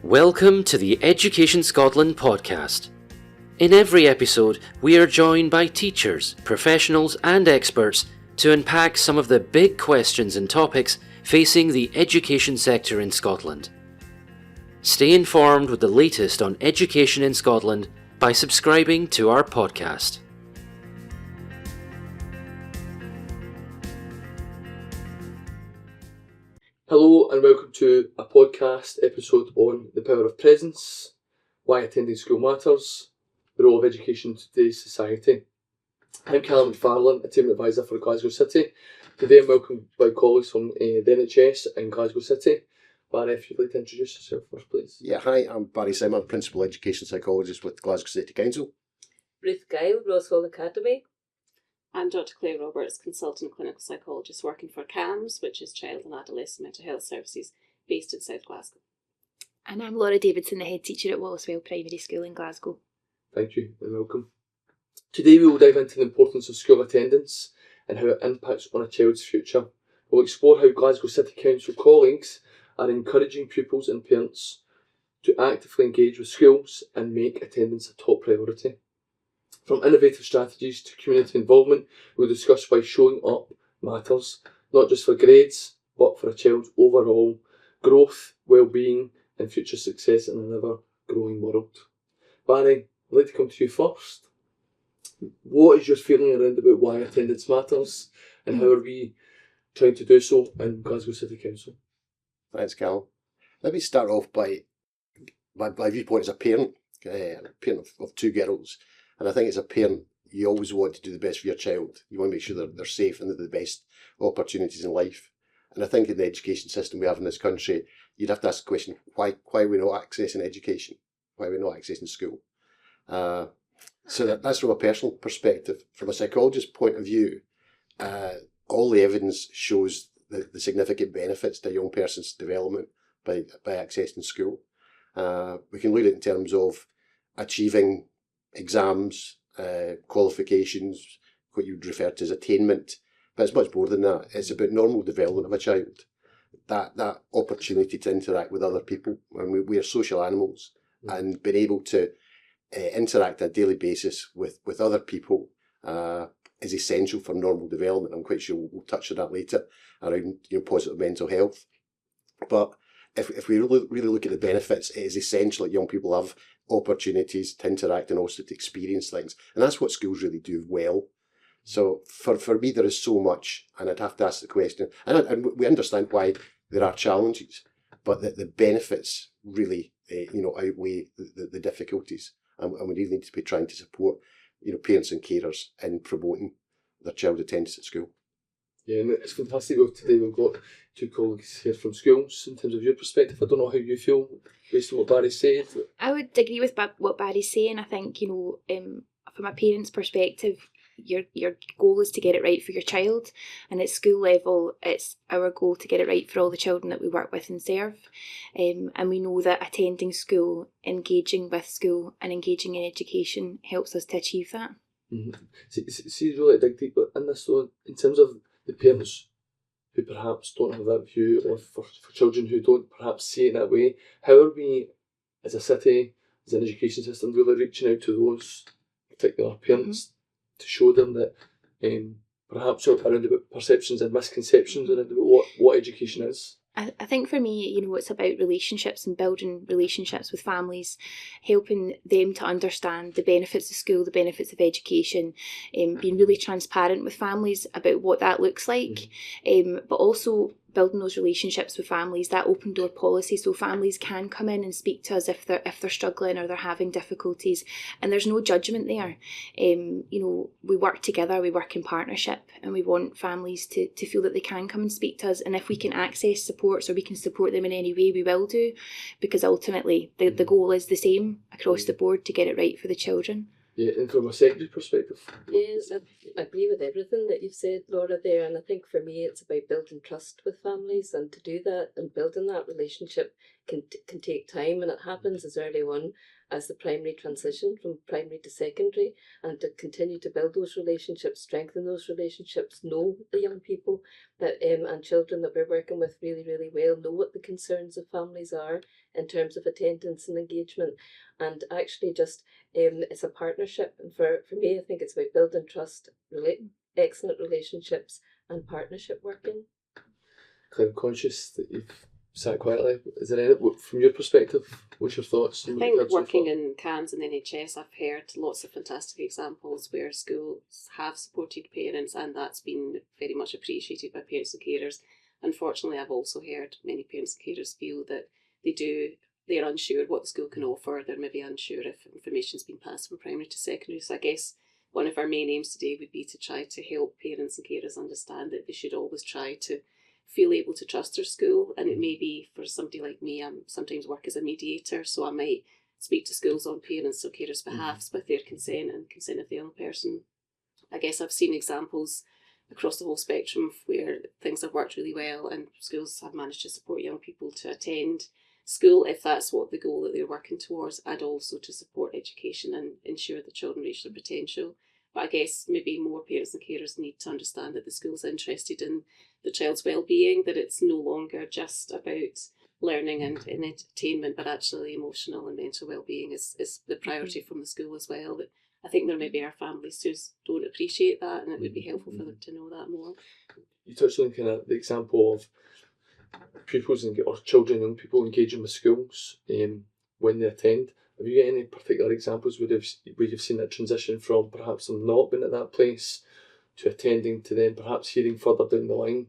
Welcome to the Education Scotland podcast. In every episode, we are joined by teachers, professionals and experts to unpack some of the big questions and topics facing the education sector in Scotland. Stay informed with the latest on education in Scotland by subscribing to our podcast. Hello and welcome to a podcast episode on the power of presence, why attending school matters, the role of education in today's society. I'm Callum McFarlane, a team advisor for Glasgow City. Today I'm welcomed by colleagues from the NHS in Glasgow City. Barry, if you'd like to introduce yourself first, please. Yeah, hi, I'm Barry Simon, Principal Education Psychologist with Glasgow City Council. Ruth Guile, Roswell Academy. I'm Dr. Claire Roberts, Consultant Clinical Psychologist working for CAMS, which is Child and Adolescent Mental Health Services, based in South Glasgow. And I'm Laura Davidson, the Head Teacher at Wallacewell Primary School in Glasgow. Thank you and welcome. Today we will dive into the importance of school attendance and how it impacts on a child's future. We'll explore how Glasgow City Council colleagues are encouraging pupils and parents to actively engage with schools and make attendance a top priority. From innovative strategies to community involvement, we'll discuss why showing up matters, not just for grades, but for a child's overall growth, well-being and future success in an ever-growing world. Barry, I'd like to come to you first. What is your feeling around about why attendance matters and how are we trying to do so in Glasgow City Council? Thanks, Callum. Let me start off by my viewpoint as a parent of two girls. And I think as a parent, you always want to do the best for your child. You want to make sure they're safe and they're the best opportunities in life. And I think in the education system we have in this country, you'd have to ask the question, why are we not accessing education? Why are we not accessing school? So that's from a personal perspective. From a psychologist's point of view, all the evidence shows the significant benefits to a young person's development by accessing school. We can look at it in terms of achieving exams, qualifications, what you would refer to as attainment, but it's much more than that. It's about normal development of a child. That opportunity to interact with other people. When we are social animals, and being able to interact on a daily basis with other people is essential for normal development. I'm quite sure we'll touch on that later around positive mental health. But if we really look at the benefits, it is essential that young people have opportunities to interact and also to experience things. And that's what schools really do well. So for me, there is so much, and I'd have to ask the question, and we understand why there are challenges, but the benefits really outweigh the difficulties. And we really need to be trying to support parents and carers in promoting their child attendance at school. Yeah, and it's fantastic. Today we've got two colleagues here from schools. In terms of your perspective, I don't know how you feel based on what Barry said. I would agree with what Barry's saying. I think, from a parent's perspective, your goal is to get it right for your child, and at school level it's our goal to get it right for all the children that we work with and serve, and we know that attending school, engaging with school and engaging in education helps us to achieve that. Mm-hmm. See, really dig deep in this though, in terms of the parents who perhaps don't have that view, or for children who don't perhaps see it that way. How are we as a city, as an education system, really reaching out to those particular parents to show them that perhaps around about perceptions and misconceptions around about what education is? I think for me, it's about relationships and building relationships with families, helping them to understand the benefits of school, the benefits of education, being really transparent with families about what that looks like, but also building those relationships with families, that open door policy, so families can come in and speak to us if they're struggling or they're having difficulties, and there's no judgment there. We work together, we work in partnership, and we want families to feel that they can come and speak to us, and if we can access supports or we can support them in any way, we will do, because ultimately the goal is the same across the board, to get it right for the children. Yeah, and from a secondary perspective? Yes, I agree with everything that you've said, Laura, there. And I think for me, it's about building trust with families. And to do that and building that relationship can take time. And it happens as early on as the primary transition from primary to secondary, and to continue to build those relationships, strengthen those relationships, know the young people that and children that we're working with really, really well, know what the concerns of families are in terms of attendance and engagement, and actually just it's a partnership. And for me, I think it's about building trust, excellent relationships, and partnership working. I'm conscious that you've sat quietly. Is there any, from your perspective, what's your thoughts? I think working in CAMS and NHS, I've heard lots of fantastic examples where schools have supported parents, and that's been very much appreciated by parents and carers. Unfortunately, I've also heard many parents and carers feel that they're unsure what the school can offer. They're maybe unsure if information's been passed from primary to secondary. So I guess one of our main aims today would be to try to help parents and carers understand that they should always try to feel able to trust their school. And it may be, for somebody like me, I sometimes work as a mediator, so I might speak to schools on parents or carers' behalfs with their consent and consent of the young person. I guess I've seen examples across the whole spectrum where things have worked really well and schools have managed to support young people to attend school if that's what the goal that they're working towards, and also to support education and ensure the children reach their potential. But I guess maybe more parents and carers need to understand that the school's interested in the child's well-being, that it's no longer just about learning and entertainment, but actually emotional and mental well-being is the priority from the school as well. That I think there maybe are families who don't appreciate that, and it would be helpful for them to know that more. You touched on kind of the example of pupils or children, young people engaging with schools when they attend. Have you got any particular examples where you've seen that transition from perhaps them not being at that place to attending, to then perhaps hearing further down the line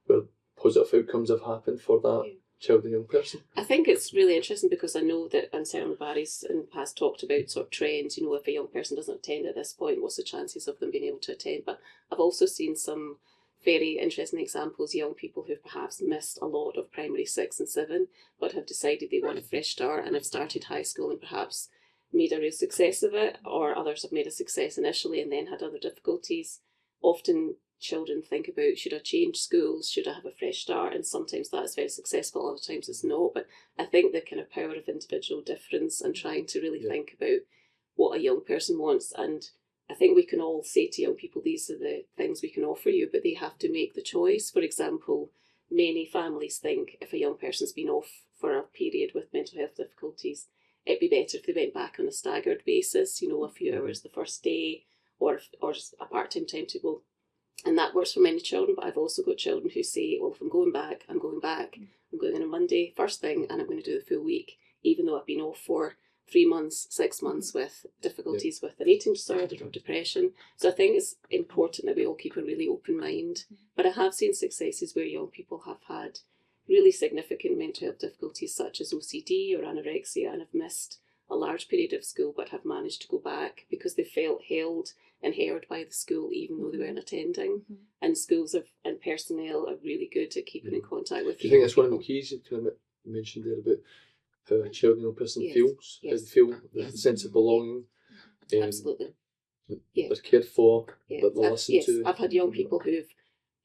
where positive outcomes have happened for that child and young person? I think it's really interesting because I know that, and certainly Barry's in the past talked about sort of trends, if a young person doesn't attend at this point, what's the chances of them being able to attend? But I've also seen some very interesting examples, young people who've perhaps missed a lot of primary 6 and 7, but have decided they want a fresh start and have started high school and perhaps made a real success of it, or others have made a success initially and then had other difficulties. Often children think about, should I change schools, should I have a fresh start, and sometimes that's very successful, other times it's not. But I think the kind of power of individual difference and trying to really think about what a young person wants, and I think we can all say to young people, these are the things we can offer you, but they have to make the choice. For example, many families think if a young person's been off for a period with mental health difficulties, it'd be better if they went back on a staggered basis, a few hours the first day, or just a part-time timetable. And that works for many children, but I've also got children who say, well, if I'm going back, I'm going back. I'm going on a Monday, first thing, and I'm going to do the full week, even though I've been off for 3 months, 6 months with difficulties with an eating disorder or depression. So I think it's important that we all keep a really open mind. But I have seen successes where young people have had really significant mental health difficulties such as OCD or anorexia and have missed a large period of school but have managed to go back because they felt held and heard by the school even though they weren't attending. And schools and personnel are really good at keeping in contact with Do you think that's one of the keys you mentioned there about how a child and young person feels, how they feel, the sense of belonging? Absolutely. They're cared for, that they're listened to. I've had young people who've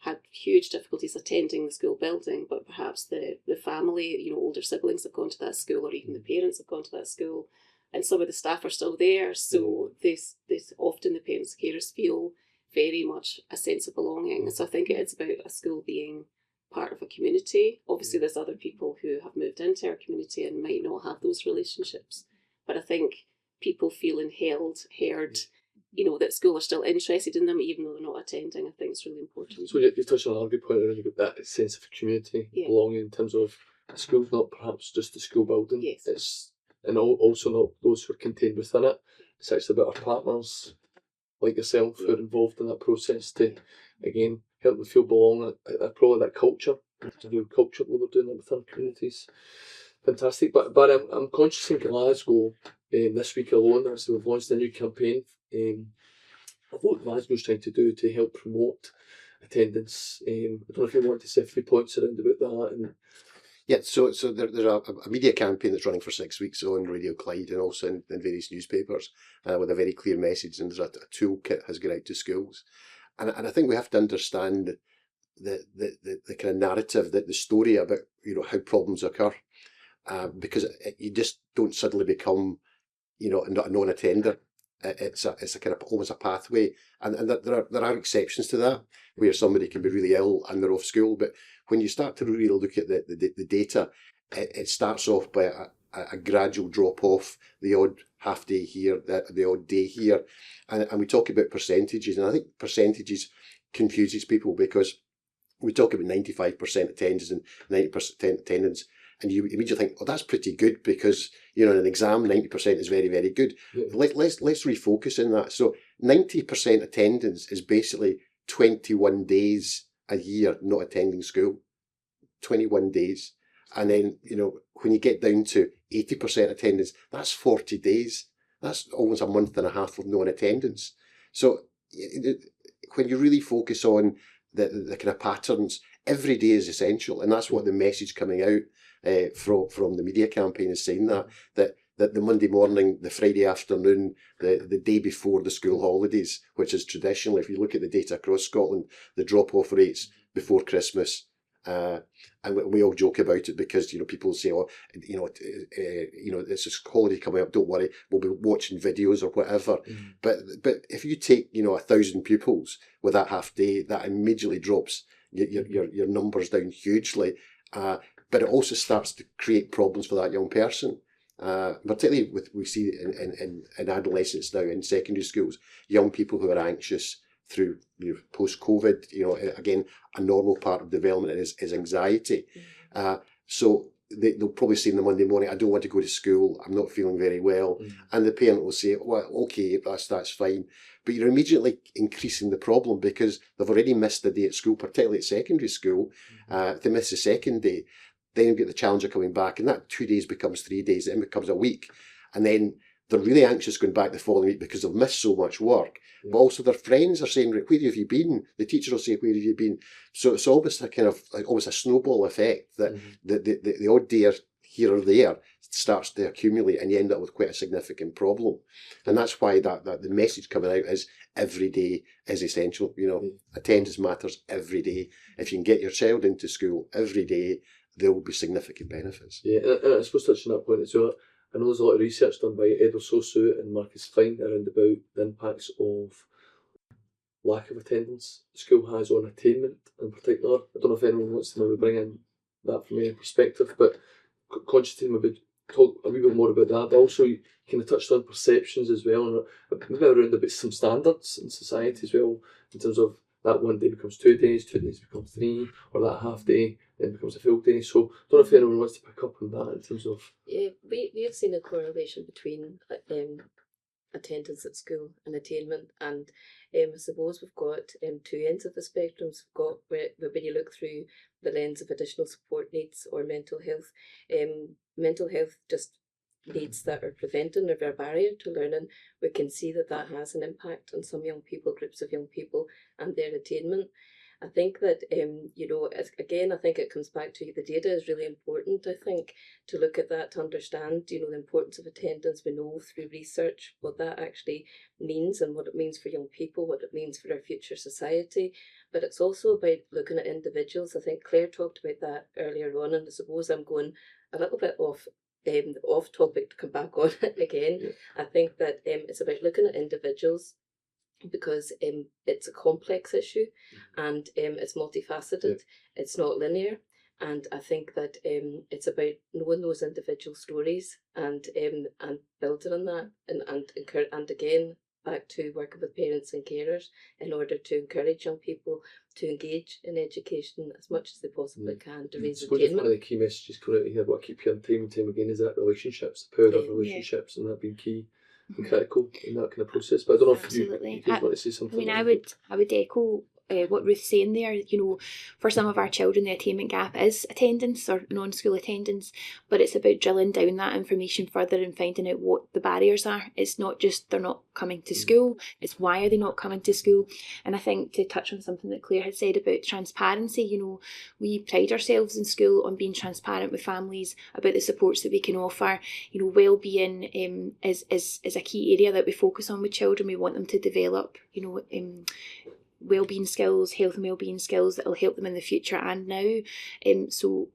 had huge difficulties attending the school building, but perhaps the family, older siblings have gone to that school, or even the parents have gone to that school, and some of the staff are still there. So this often the parents and carers feel very much a sense of belonging. So I think it's about a school being part of a community. Obviously there's other people who have moved into our community and might not have those relationships, but I think people feeling held, heard, that school are still interested in them even though they're not attending, I think it's really important. So you touched on another good point around about that sense of community, belonging, in terms of the school's not perhaps just the school building, it's and also not those who are contained within it. It's actually about our partners like yourself who are involved in that process to, again, help them feel belong. Probably that culture, culturally we're doing that with our communities. Fantastic. But I'm conscious in Glasgow this week alone, as we've launched a new campaign of what Glasgow's trying to do to help promote attendance. I don't know if you want to say a few points around about that. And so there's a media campaign that's running for 6 weeks on Radio Clyde and also in various newspapers with a very clear message, and there's a toolkit has gone out to schools. And I think we have to understand the kind of narrative, the story about how problems occur, because you just don't suddenly become a non-attender. It's a kind of almost a pathway, and there are exceptions to that where somebody can be really ill and they're off school. But when you start to really look at the data, it starts off by a gradual drop off, the odd half day here, the odd day here, and we talk about percentages, and I think percentages confuses people because we talk about 95% attendance and 90% attendance. And you immediately think, oh, that's pretty good because, in an exam, 90% is very, very good. Yeah. Let's refocus on that. So 90% attendance is basically 21 days a year not attending school. 21 days. And then, when you get down to 80% attendance, that's 40 days. That's almost a month and a half of non-attendance. So when you really focus on the kind of patterns, every day is essential. And that's what the message coming out from the media campaign is saying, that the Monday morning, the Friday afternoon, the day before the school holidays, which is traditionally, if you look at the data across Scotland, the drop-off rates before Christmas. And we all joke about it because, people say, oh, it's this holiday coming up, don't worry, we'll be watching videos or whatever. Mm. But if you take, 1,000 pupils with that half day, that immediately drops your numbers down hugely. But it also starts to create problems for that young person. Particularly we see in adolescents now in secondary schools, young people who are anxious through post-COVID, again, a normal part of development is anxiety. So they'll probably say in the Monday morning, I don't want to go to school, I'm not feeling very well. And the parent will say, well, okay, that's fine. But you're immediately increasing the problem because they've already missed the day at school, particularly at secondary school. If they miss the second day, then you get the challenge of coming back, and that 2 days becomes 3 days, then becomes a week. And then they're really anxious going back the following week because they've missed so much work. Yeah. But also their friends are saying, where have you been? The teacher will say, where have you been? So it's almost a kind of, almost a snowball effect that the odd day here or there starts to accumulate and you end up with quite a significant problem. And that's why that the message coming out is every day is essential. Attendance matters every day. If you can get your child into school every day, there will be significant benefits. Yeah, and I suppose touching that point as well, I know there's a lot of research done by Edward Sosu and Marcus Klein around about the impacts of lack of attendance the school has on attainment in particular. I don't know if anyone wants to maybe bring in that from a perspective, but conscious to maybe talk a wee bit more about that, but also you kind of touched on perceptions as well, and maybe around about some standards in society as well, in terms of that one day becomes 2 days, 2 days becomes 3, or that half day then becomes a full day. So I don't know if anyone wants to pick up on that in terms of... Yeah, we have seen a correlation between attendance at school and attainment, and I suppose we've got two ends of the spectrum. We've got where when you look through the lens of additional support needs or mental health just needs that are preventing or are a barrier to learning, we can see that has an impact on some young people, groups of young people, and their attainment. I think that, again, I think it comes back to the data is really important, I think, to look at that, to understand, the importance of attendance. We know through research what that actually means and what it means for young people, what it means for our future society. But it's also about looking at individuals. I think Claire talked about that earlier on, and I suppose I'm going a little bit off topic to come back on it again. Yeah. I think that it's about looking at individuals because it's a complex issue and it's multifaceted. Yeah. It's not linear, and I think that it's about knowing those individual stories and building on that and again back to working with parents and carers in order to encourage young people to engage in education as much as they possibly can to raise attainment. One of the key messages coming out here, what I keep hearing time and time again, is that relationships, the power of relationships, and that being key and critical in that kind of process. But I don't know if you want to say something. I would echo what Ruth's saying there. For some of our children, the attainment gap is attendance or non-school attendance, but it's about drilling down that information further and finding out what the barriers are. It's not just they're not coming to school, it's why are they not coming to school. And I think to touch on something that Claire had said about transparency, we pride ourselves in school on being transparent with families about the supports that we can offer. Well-being is a key area that we focus on with children. We want them to develop, wellbeing skills, health and wellbeing skills that will help them in the future and now. So,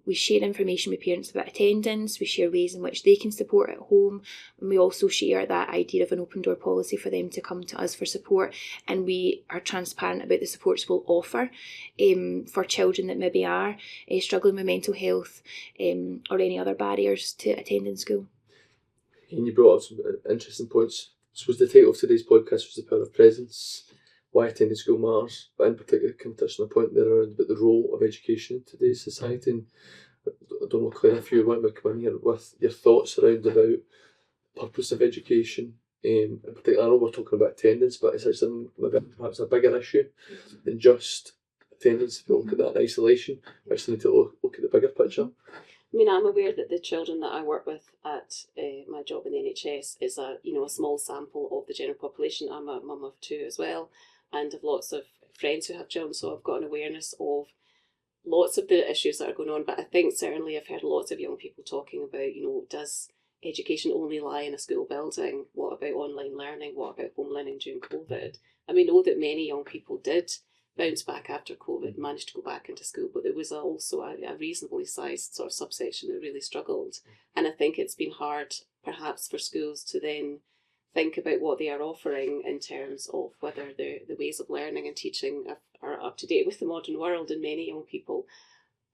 we share information with parents about attendance, we share ways in which they can support at home, and we also share that idea of an open door policy for them to come to us for support, and we are transparent about the supports we'll offer for children that maybe are struggling with mental health or any other barriers to attending school. And you brought up some interesting points. I suppose the title of today's podcast was The Power of Presence, why attending school matters, but in particular kind of touching on the point there around about the role of education in today's society. And I don't know, Claire, if you want to come in here with your thoughts around about the purpose of education. In particular, I know we're talking about attendance, but it's actually maybe perhaps a bigger issue than just attendance. If you look at that in isolation, we actually need to look at the bigger picture. I mean, I'm aware that the children that I work with at my job in the NHS is a small sample of the general population. I'm a mum of 2 as well, and have lots of friends who have children, so I've got an awareness of lots of the issues that are going on. But I think certainly I've heard lots of young people talking about, does education only lie in a school building? What about online learning? What about home learning during COVID? And we know that many young people did bounce back after COVID, managed to go back into school, but there was also a reasonably sized sort of subsection that really struggled. And I think it's been hard perhaps for schools to then think about what they are offering in terms of whether the ways of learning and teaching are up to date with the modern world. And many young people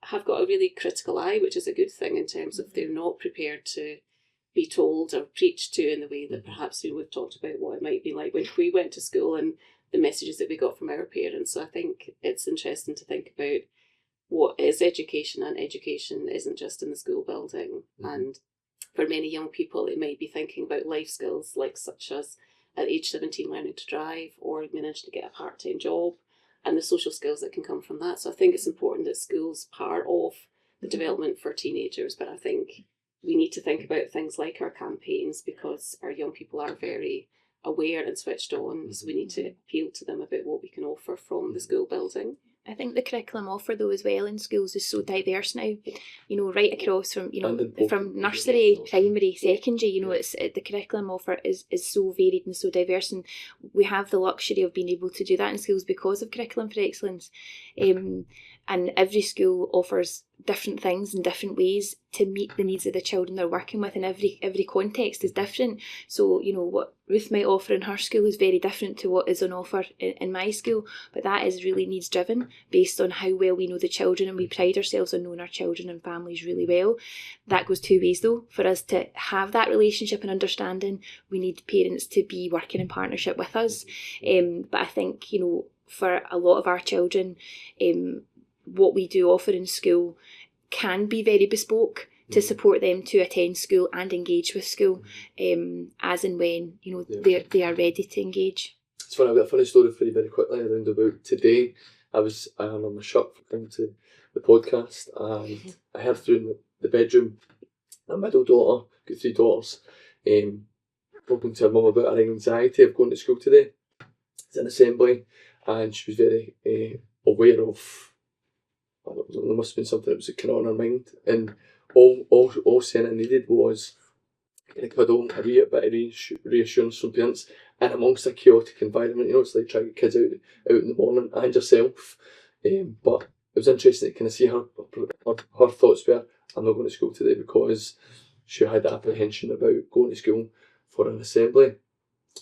have got a really critical eye, which is a good thing in terms of they're not prepared to be told or preached to in the way that perhaps we've talked about what it might be like when we went to school and the messages that we got from our parents. So I think it's interesting to think about what is education, and education isn't just in the school building. And for many young people, it might be thinking about life skills, like such as at age 17 learning to drive or managing to get a part-time job, and the social skills that can come from that. So I think it's important that schools part of the development for teenagers, but I think we need to think about things like our campaigns, because our young people are very aware and switched on, so we need to appeal to them about what we can offer from the school building. I think the curriculum offered though as well in schools is so diverse now, right across from from nursery, primary, secondary, it's the curriculum offer is so varied and so diverse, and we have the luxury of being able to do that in schools because of Curriculum for Excellence. And every school offers different things in different ways to meet the needs of the children they're working with, and every context is different. So, what Ruth might offer in her school is very different to what is on offer in my school, but that is really needs driven based on how well we know the children, and we pride ourselves on knowing our children and families really well. That goes 2 ways though. For us to have that relationship and understanding, we need parents to be working in partnership with us. But I think, for a lot of our children, what we do offer in school can be very bespoke to support them to attend school and engage with school as and when they are ready to engage. It's funny, I've got a funny story for you very quickly around about today. I was on my shirt for coming to the podcast, and I heard through in the bedroom a middle daughter, got 3 daughters, talking to her mum about her anxiety of going to school today. It's an assembly, and she was very aware of, there must have been something that was kind of on her mind, and all Senna needed was kind of cuddle, a wee bit of reassurance from parents in amongst a chaotic environment. It's like trying to get kids out in the morning and yourself. But it was interesting to kind of see her thoughts were, I'm not going to school today, because she had apprehension about going to school for an assembly.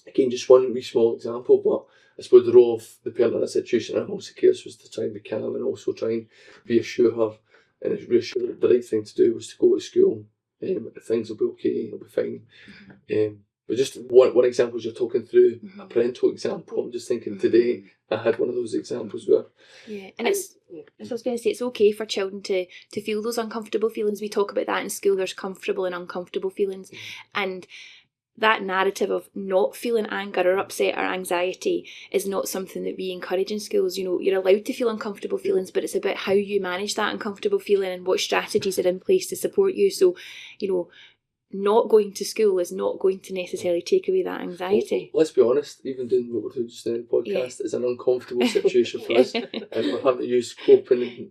Again, just one wee small example, but I suppose the role of the parent in that situation in most cases was to try and be calm and also try and reassure her, and reassure her the right thing to do was to go to school. Things will be okay, it'll be fine. But just one example, as you're talking through a parental example, I'm just thinking today I had one of those examples where... Yeah, and as I was going to say, it's okay for children to feel those uncomfortable feelings. We talk about that in school, there's comfortable and uncomfortable feelings. And that narrative of not feeling anger or upset or anxiety is not something that we encourage in schools. You're allowed to feel uncomfortable feelings, but it's about how you manage that uncomfortable feeling and what strategies are in place to support you. So, not going to school is not going to necessarily take away that anxiety. Well, let's be honest, even doing what we're doing just now in the podcast is an uncomfortable situation for us, and we're having to use coping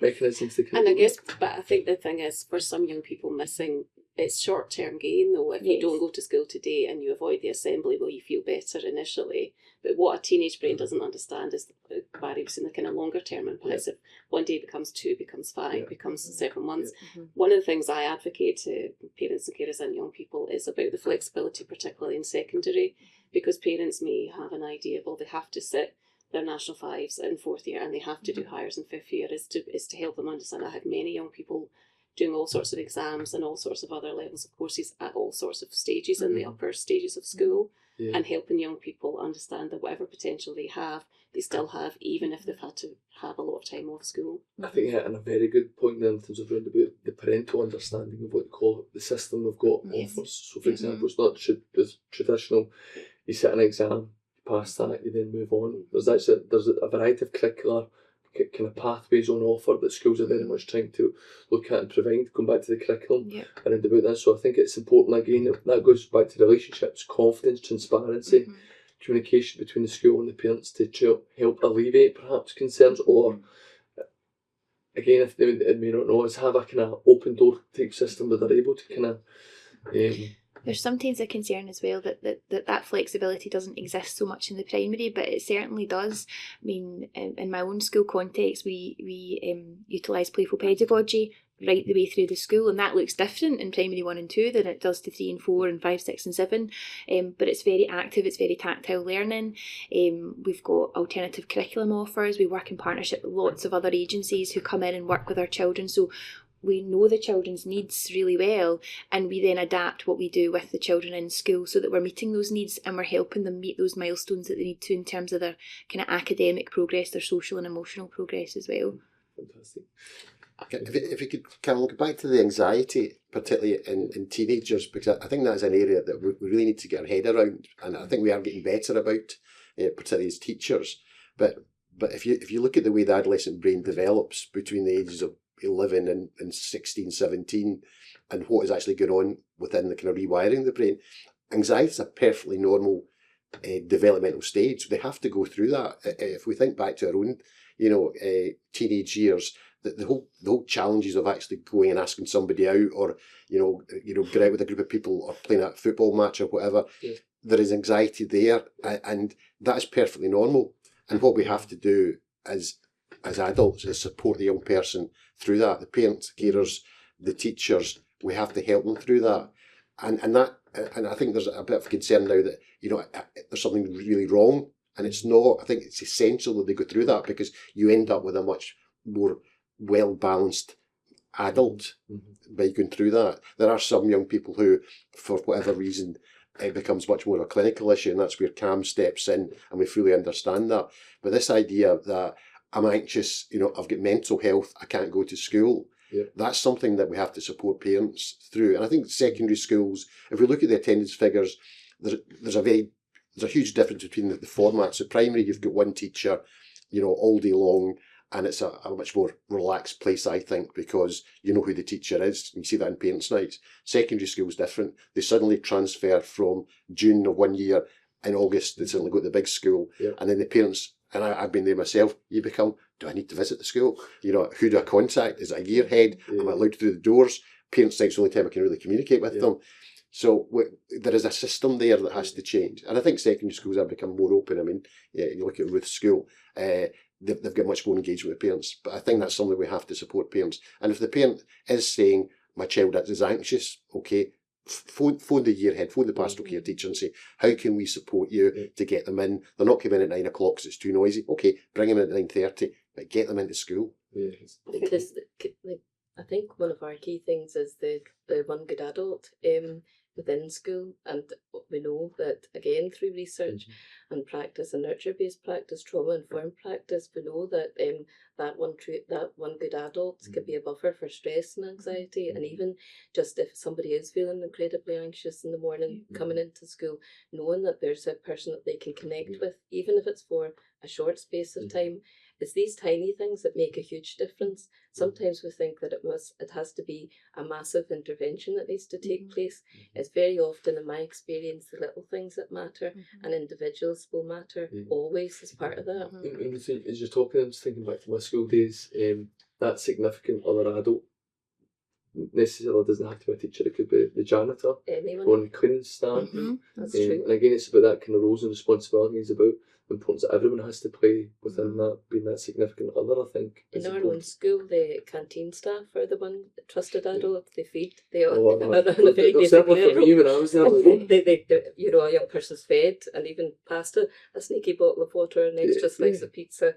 mechanisms to kind of... And I guess, but I think the thing is, for some young people, missing it's short-term gain though. If you Yes. don't go to school today and you avoid the assembly, will you feel better initially? But what a teenage brain doesn't understand is, Barry was saying, the kind of longer-term impacts. If one day becomes 2, becomes 5, becomes 7 months. One of the things I advocate to parents and carers and young people is about the flexibility, particularly in secondary, because parents may have an idea, well, they have to sit their national fives in 4th year and they have to do hires in 5th year, is to help them understand. I have many young people doing all sorts of exams and all sorts of other levels of courses at all sorts of stages in the upper stages of school, and helping young people understand that whatever potential they have, they still have, even if they've had to have a lot of time off school. I think you're hitting a very good point there in terms of around about the parental understanding of what they call the system we've got offers. So for example, it's not the traditional, you sit an exam, you pass that, you then move on. There's a variety of curricular kind of pathways on offer that schools are very much trying to look at and provide, going back to the curriculum around about that. So I think it's important, again, that goes back to relationships, confidence, transparency, communication between the school and the parents to help alleviate perhaps concerns, or again, if they may not know, is have a kind of open door type system that they're able to kind of There's sometimes a concern as well that flexibility doesn't exist so much in the primary, but it certainly does. I mean, in my own school context, we utilise playful pedagogy right the way through the school, and that looks different in primary 1 and 2 than it does to 3 and 4 and 5, 6 and 7. But it's very active, it's very tactile learning. We've got alternative curriculum offers. We work in partnership with lots of other agencies who come in and work with our children. So we know the children's needs really well, and we then adapt what we do with the children in school so that we're meeting those needs and we're helping them meet those milestones that they need to in terms of their kind of academic progress, their social and emotional progress as well. Fantastic. If you could kind of go back to the anxiety, particularly in teenagers, because I think that's an area that we really need to get our head around, and I think we are getting better about, particularly as teachers. But if you look at the way the adolescent brain develops between the ages of 11 and 16, 17, and what is actually going on within the kind of rewiring of the brain, anxiety is a perfectly normal developmental stage. They have to go through that. If we think back to our own, teenage years, the whole challenges of actually going and asking somebody out, or get out with a group of people, or playing a football match or whatever, there is anxiety there, and that's perfectly normal. And what we have to do as adults is support the young person through that. The parents, carers, the teachers, we have to help them through that. And I think there's a bit of concern now that there's something really wrong, and it's not. I think it's essential that they go through that, because you end up with a much more well-balanced adult by going through that. There are some young people who, for whatever reason, it becomes much more of a clinical issue, and that's where CAM steps in, and we fully understand that. But this idea that I'm anxious, I've got mental health, I can't go to school, that's something that we have to support parents through. And I think secondary schools, if we look at the attendance figures, there's a huge difference between the formats. So primary, you've got one teacher, all day long, and it's a much more relaxed place, I think, because you know who the teacher is. You see that in parents' nights. Secondary school is different. They suddenly transfer from June of one year, in August they suddenly go to the big school, and then the parents, and I've been there myself, you become, do I need to visit the school? Who do I contact? Is it a year head? Am I allowed through the doors? Parents' night's the only time I can really communicate with them. So there is a system there that has to change. And I think secondary schools have become more open. I mean, you look at Ruth's school, they've got much more engagement with parents. But I think that's something we have to support parents. And if the parent is saying, my child is anxious, okay, phone the year head, phone the pastoral care teacher and say, how can we support you to get them in? They're not coming in at 9 o'clock because it's too noisy. Okay, bring them in at 9:30, but get them into school. I think one of our key things is the one good adult within school, and we know that, again, through research and practice and nurture-based practice, trauma-informed practice, we know that that one good adult can be a buffer for stress and anxiety. And even just if somebody is feeling incredibly anxious in the morning coming into school, knowing that there's a person that they can connect with, even if it's for a short space of time, it's these tiny things that make a huge difference. Sometimes we think that it has to be a massive intervention that needs to take place. It's very often, in my experience, the little things that matter, and individuals will matter always as part of that. As you're talking, I'm just thinking back to my school days, that significant other adult necessarily doesn't have to be a teacher. It could be the janitor, Anyone. or on the cleaning stand. That's true. And again, it's about that kind of roles and responsibilities, about the importance that everyone has to play within that, being that significant other, I think. In is our own important. school, the canteen staff are the one trusted adult. They feed. They are Oh, I know. on a very basic Certainly for level. me when I was there. They, you know, a young person's fed, and even past a sneaky bottle of water and extra slice of pizza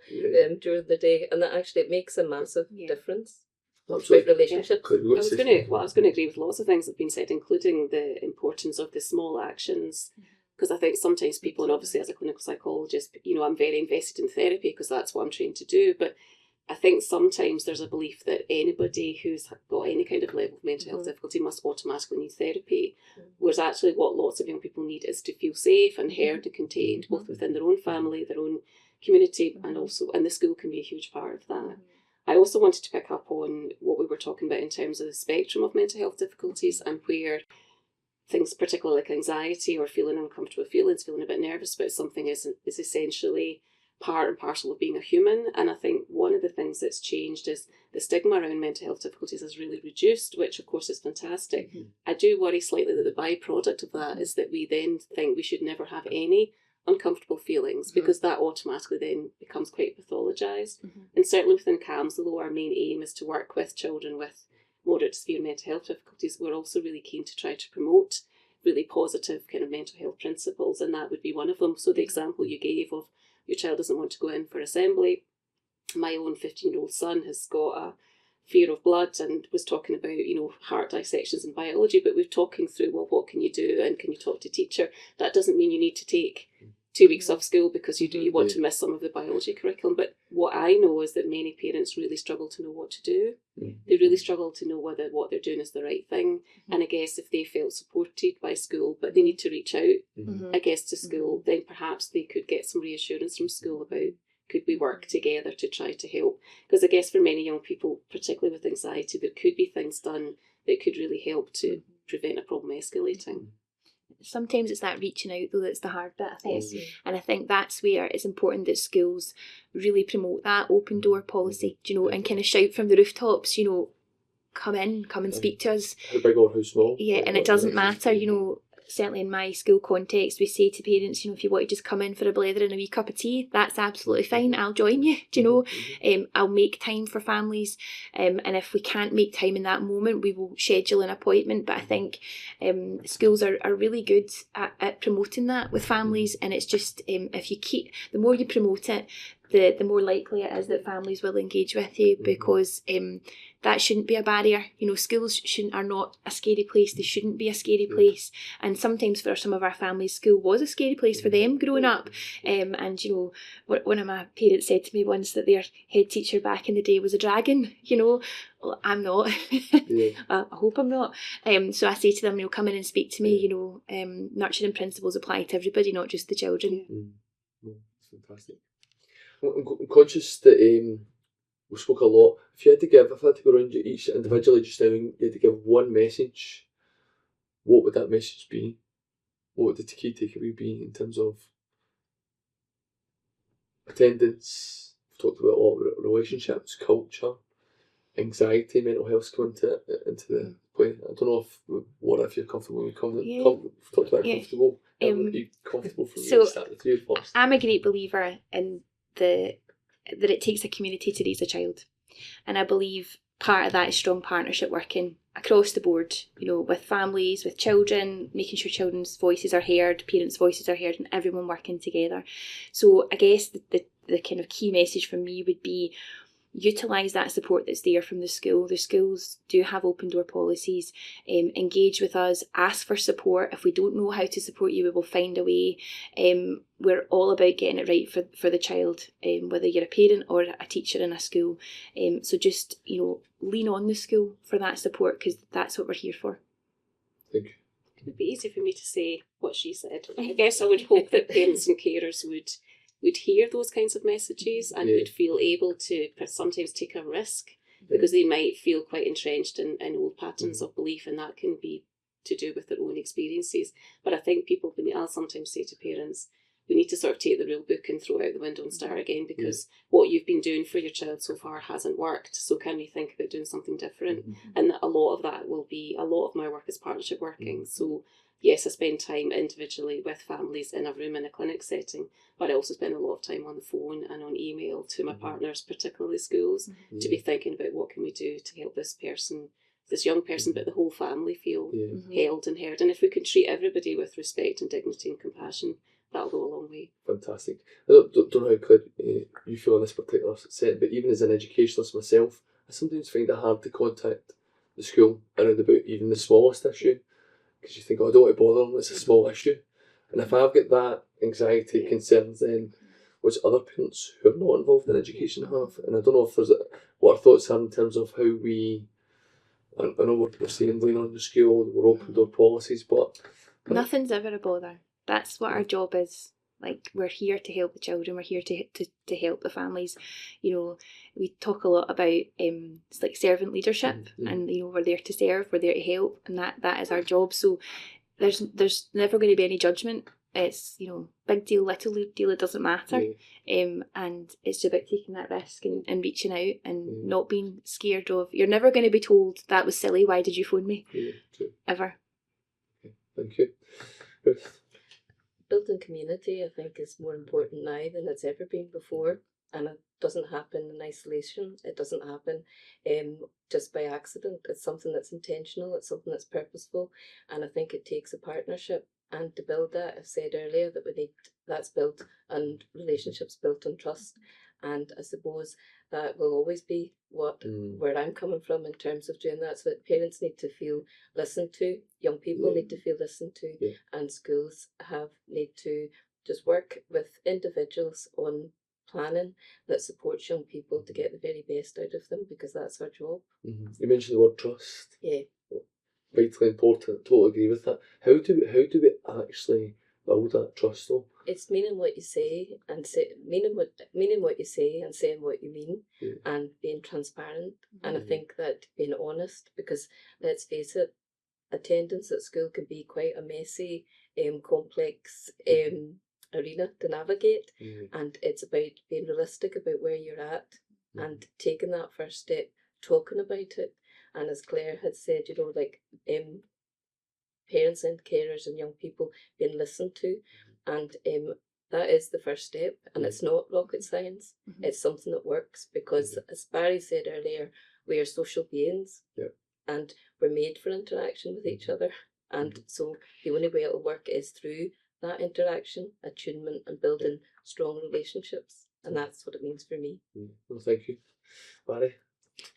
during the day, and that actually it makes a massive difference. Absolutely. About relationships. I was going to agree with lots of things that have been said, including the importance of the small actions. Because I think sometimes people, and obviously as a clinical psychologist, you know, I'm very invested in therapy because that's what I'm trained to do. But I think sometimes there's a belief that anybody who's got any kind of level of mental health difficulty must automatically need therapy. Whereas actually what lots of young people need is to feel safe and heard and contained, both within their own family, their own community, and also, and the school can be a huge part of that. I also wanted to pick up on what we were talking about in terms of the spectrum of mental health difficulties, and where things particularly like anxiety or feeling uncomfortable feelings, feeling a bit nervous about something is essentially part and parcel of being a human. And I think one of the things that's changed is the stigma around mental health difficulties has really reduced, which of course is fantastic. I do worry slightly that the byproduct of that is that we then think we should never have any uncomfortable feelings, because that automatically then becomes quite pathologised. And certainly within CAMS, although our main aim is to work with children with moderate to severe mental health difficulties, we're also really keen to try to promote really positive kind of mental health principles, and that would be one of them. So the example you gave of your child doesn't want to go in for assembly, my own 15-year-old son has got a fear of blood and was talking about, you know, heart dissections and biology, but we're talking through, well, what can you do and can you talk to teacher? That doesn't mean you need to take 2 weeks off school because you want to miss some of the biology curriculum. But what I know is that many parents really struggle to know what to do. They really struggle to know whether what they're doing is the right thing. And I guess if they felt supported by school, but they need to reach out, I guess, to school, then perhaps they could get some reassurance from school about, could we work together to try to help? Because I guess for many young people, particularly with anxiety, there could be things done that could really help to prevent a problem escalating. Sometimes it's that reaching out though that's the hard bit, I think. And I think that's where it's important that schools really promote that open door policy, you know, and kind of shout from the rooftops, you know, come in, come and speak to us. How big or how small. Yeah, and it doesn't matter, you know, certainly in my school context, we say to parents, you know, if you want to just come in for a blether and a wee cup of tea, that's absolutely fine. I'll join you, do you know? I'll make time for families. And if we can't make time in that moment, we will schedule an appointment. But I think schools are really good at promoting that with families. And it's just, if you keep, the more you promote it, the more likely it is that families will engage with you, because that shouldn't be a barrier. You know, schools are not a scary place. They shouldn't be a scary place. And sometimes for some of our families, school was a scary place for them growing up. And, you know, one of my parents said to me once that their head teacher back in the day was a dragon, you know. Well, I'm not. I hope I'm not. So I say to them, you know, come in and speak to me, you know, nurturing principles apply to everybody, not just the children. That's fantastic. I'm conscious that we spoke a lot. If I had to go around each individually just now and you had to give one message, what would that message be? What would the key takeaway be in terms of attendance? We've talked about a lot about relationships, culture, anxiety, mental health come into the play. I don't know if you're comfortable with we've talked about comfortable. Are you comfortable for me to start with you first? I'm a great believer in that it takes a community to raise a child, and I believe part of that is strong partnership working across the board, you know, with families, with children, making sure children's voices are heard, parents' voices are heard, and everyone working together. So I guess the kind of key message from me would be utilise that support that's there from the school. The schools do have open door policies. Engage with us, ask for support. If we don't know how to support you, we will find a way. We're all about getting it right for the child, whether you're a parent or a teacher in a school. So just, you know, lean on the school for that support, because that's what we're here for. Thank you. It would be easy for me to say what she said. I guess I would hope that parents and carers would hear those kinds of messages and would feel able to sometimes take a risk, because they might feel quite entrenched in old patterns of belief, and that can be to do with their own experiences. But I think I'll sometimes say to parents, we need to sort of take the rule book and throw it out the window and start again, because what you've been doing for your child so far hasn't worked. So can we think about doing something different? And a lot of that will be, a lot of my work is partnership working. So yes, I spend time individually with families in a room in a clinic setting, but I also spend a lot of time on the phone and on email to my partners, particularly schools, to be thinking about what can we do to help this person, this young person, but the whole family feel held and heard. And if we can treat everybody with respect and dignity and compassion, that'll go a long way. Fantastic. I don't know how Claire, you feel in this particular set, but even as an educationalist myself, I sometimes find it hard to contact the school around about even the smallest issue, because you think, oh, I don't want to bother them, it's a small issue. And if I've got that anxiety, concerns, then which other parents who are not involved in education have. And I don't know if there's what our thoughts are in terms of how we, I know we're saying lean on the school, we're open door policies, but Nothing's ever a bother. That's what our job is. Like, we're here to help the children, we're here to help the families. You know, we talk a lot about it's like servant leadership, and you know, we're there to serve, we're there to help, and that is our job. So there's never going to be any judgment. It's, you know, big deal, little deal, it doesn't matter. And it's about taking that risk and reaching out and not being scared of, you're never going to be told, that was silly, why did you phone me? True. Ever. Okay, thank you. Ruth? Building community, I think, is more important now than it's ever been before, and it doesn't happen in isolation. It doesn't happen just by accident. It's something that's intentional, it's something that's purposeful, and I think it takes a partnership. And to build that, I've said earlier that we need that's built on relationships built on trust, and I suppose that will always be where I'm coming from in terms of doing that. So that parents need to feel listened to, young people need to feel listened to, and schools need to just work with individuals on planning that supports young people to get the very best out of them, because that's our job. You mentioned the word trust. Yeah. Vitally important. Totally agree with that. How do we actually build that trust though? It's meaning what you say and meaning what you say and saying what you mean, and being transparent. And I think that being honest, because let's face it, attendance at school can be quite a messy, complex arena to navigate, and it's about being realistic about where you're at and taking that first step, talking about it. And as Claire had said, you know, like parents and carers and young people being listened to, and that is the first step. And it's not rocket science. It's something that works, because as Barry said earlier, we are social beings, and we're made for interaction with each other. And so the only way it'll work is through that interaction, attunement, and building strong relationships. And that's what it means for me. Well, thank you. Barry?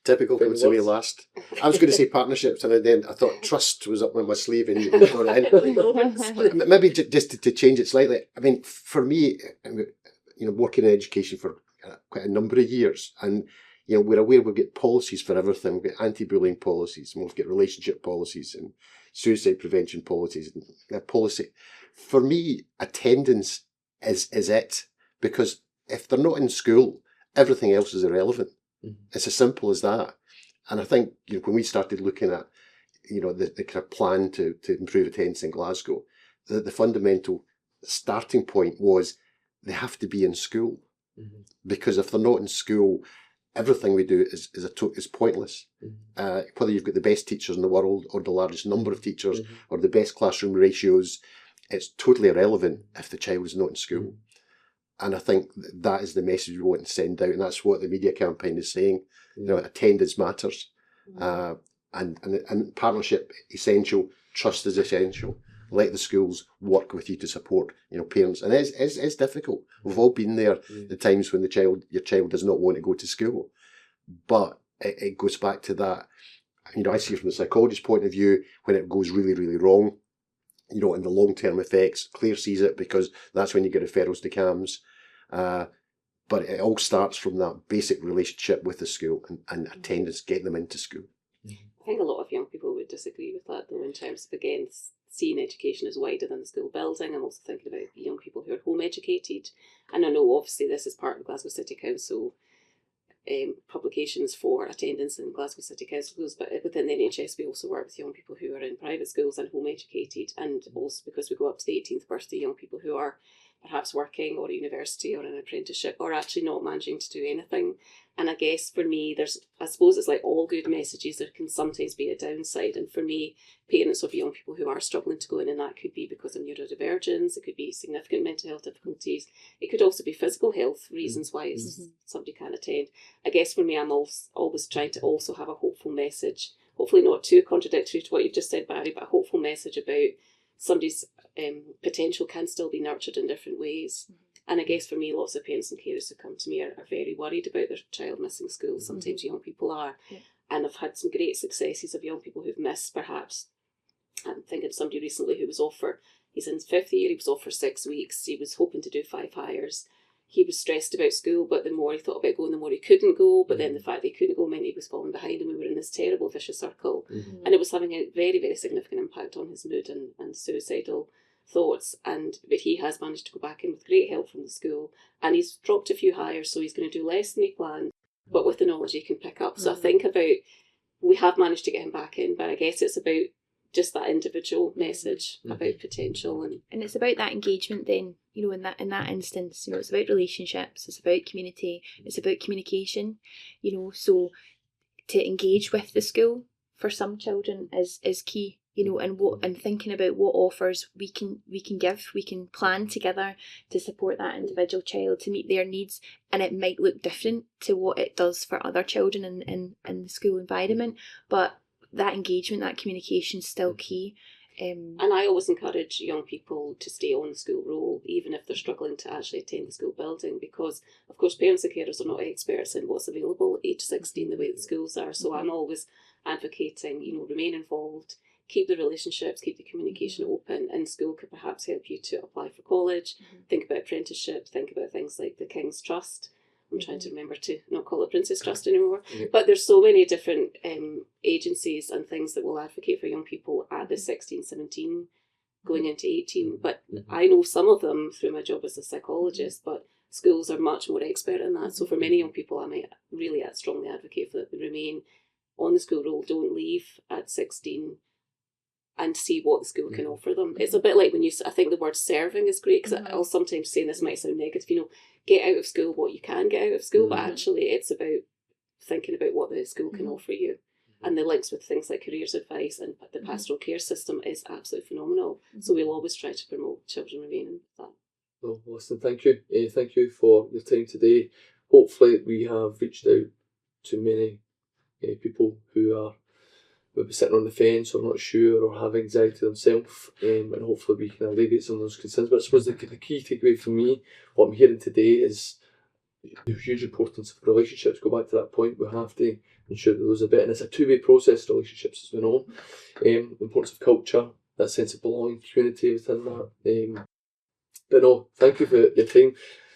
Typical comes away last. I was going to say partnerships, and then I thought trust was up my sleeve, and you got it in. Maybe just to change it slightly. I mean, for me, you know, working in education for quite a number of years, and you know, we're aware we've got policies for everything. We've got anti-bullying policies, and we've got relationship policies, and suicide prevention policies, and policy. For me, attendance is it, because if they're not in school, everything else is irrelevant. It's as simple as that. And I think, you know, when we started looking at, you know, the kind of plan to improve attendance in Glasgow, the fundamental starting point was they have to be in school. Because if they're not in school, everything we do is pointless. Whether you've got the best teachers in the world, or the largest number of teachers, or the best classroom ratios, it's totally irrelevant if the child is not in school. And I think that is the message we want to send out, and that's what the media campaign is saying. You know, attendance matters, and partnership essential. Trust is essential. Let the schools work with you to support, you know, parents, and it's difficult. We've all been there. The times when your child does not want to go to school, but it goes back to that. You know, I see from the psychologist's point of view, when it goes really, really wrong, you know, and the long-term effects, Claire sees it, because that's when you get referrals to CAMS. But it all starts from that basic relationship with the school and attendance, getting them into school. I think a lot of young people would disagree with that, though, in terms of, again, seeing education as wider than the school building. I'm also thinking about young people who are home educated. And I know, obviously, this is part of Glasgow City Council publications for attendance in Glasgow City Council schools, but within the NHS we also work with young people who are in private schools and home educated, and also because we go up to the 18th birthday, young people who are perhaps working or at university or an apprenticeship, or actually not managing to do anything. And I guess for me, I suppose it's like all good messages, there can sometimes be a downside. And for me, parents of young people who are struggling to go in, and that could be because of neurodivergence, it could be significant mental health difficulties, it could also be physical health reasons why somebody can't attend. I guess for me, I'm always trying to also have a hopeful message, hopefully not too contradictory to what you've just said, Barry, but a hopeful message about somebody's potential can still be nurtured in different ways. And I guess for me, lots of parents and carers who come to me are very worried about their child missing school. Sometimes young people are. Yeah. And I've had some great successes of young people who've missed, perhaps. I'm thinking of somebody recently who was he's in his 5th year, he was off for 6 weeks. He was hoping to do 5 hires. He was stressed about school, but the more he thought about going, the more he couldn't go. But then the fact that he couldn't go meant he was falling behind, and we were in this terrible vicious circle. And it was having a very, very significant impact on his mood and suicidal thoughts. But he has managed to go back in with great help from the school, and he's dropped a few hires, so he's going to do less than he planned, but with the knowledge he can pick up. So I think we have managed to get him back in, but I guess it's about just that individual message about potential, and it's about that engagement then, in that instance, it's about relationships, it's about community, it's about communication, so to engage with the school for some children is key, and thinking about what offers we can give, we can plan together to support that individual child to meet their needs. And it might look different to what it does for other children in the school environment, but that engagement, that communication is still key. And I always encourage young people to stay on the school roll, even if they're struggling to actually attend the school building, because of course parents and carers are not experts in what's available at age 16 the way the schools are. So I'm always advocating, remain involved, keep the relationships, keep the communication open, and school could perhaps help you to apply for college, think about apprenticeship, think about things like the King's Trust. I'm trying to remember to not call it Princess Trust anymore. But there's so many different agencies and things that will advocate for young people at the 16, 17, going into 18. But I know some of them through my job as a psychologist, but schools are much more expert in that. So for many young people, I might really strongly advocate for that they remain on the school roll, don't leave at 16, and see what the school can offer them. It's a bit like when I think the word serving is great, because I'll sometimes say, and this might sound negative, get out of school what you can get out of school, but actually it's about thinking about what the school can offer you. And the links with things like careers advice and the pastoral care system is absolutely phenomenal. So we'll always try to promote children remaining with that. Well, listen, thank you. Thank you for your time today. Hopefully we have reached out to many people who are maybe sitting on the fence or not sure or have anxiety themselves, and hopefully we can alleviate some of those concerns. But I suppose the key takeaway for me, what I'm hearing today, is the huge importance of relationships. Go back to that point, we have to ensure that those are better, and it's a two-way process, relationships, as we know. The importance of culture, that sense of belonging, community within that. But no, thank you for your time.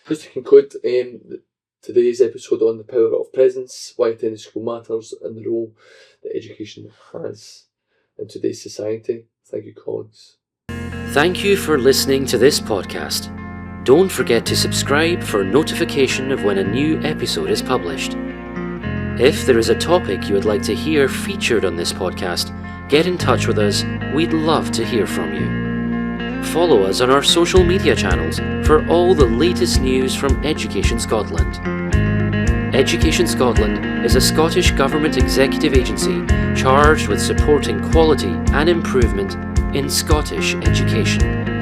Just to conclude, today's episode on the power of presence, why attending school matters, and the role that education has in today's society. Thank you, colleagues. Thank you for listening to this podcast. Don't forget to subscribe for notification of when a new episode is published. If there is a topic you would like to hear featured on this podcast, get in touch with us. We'd love to hear from you. Follow us on our social media channels for all the latest news from Education Scotland. Education Scotland is a Scottish Government executive agency charged with supporting quality and improvement in Scottish education.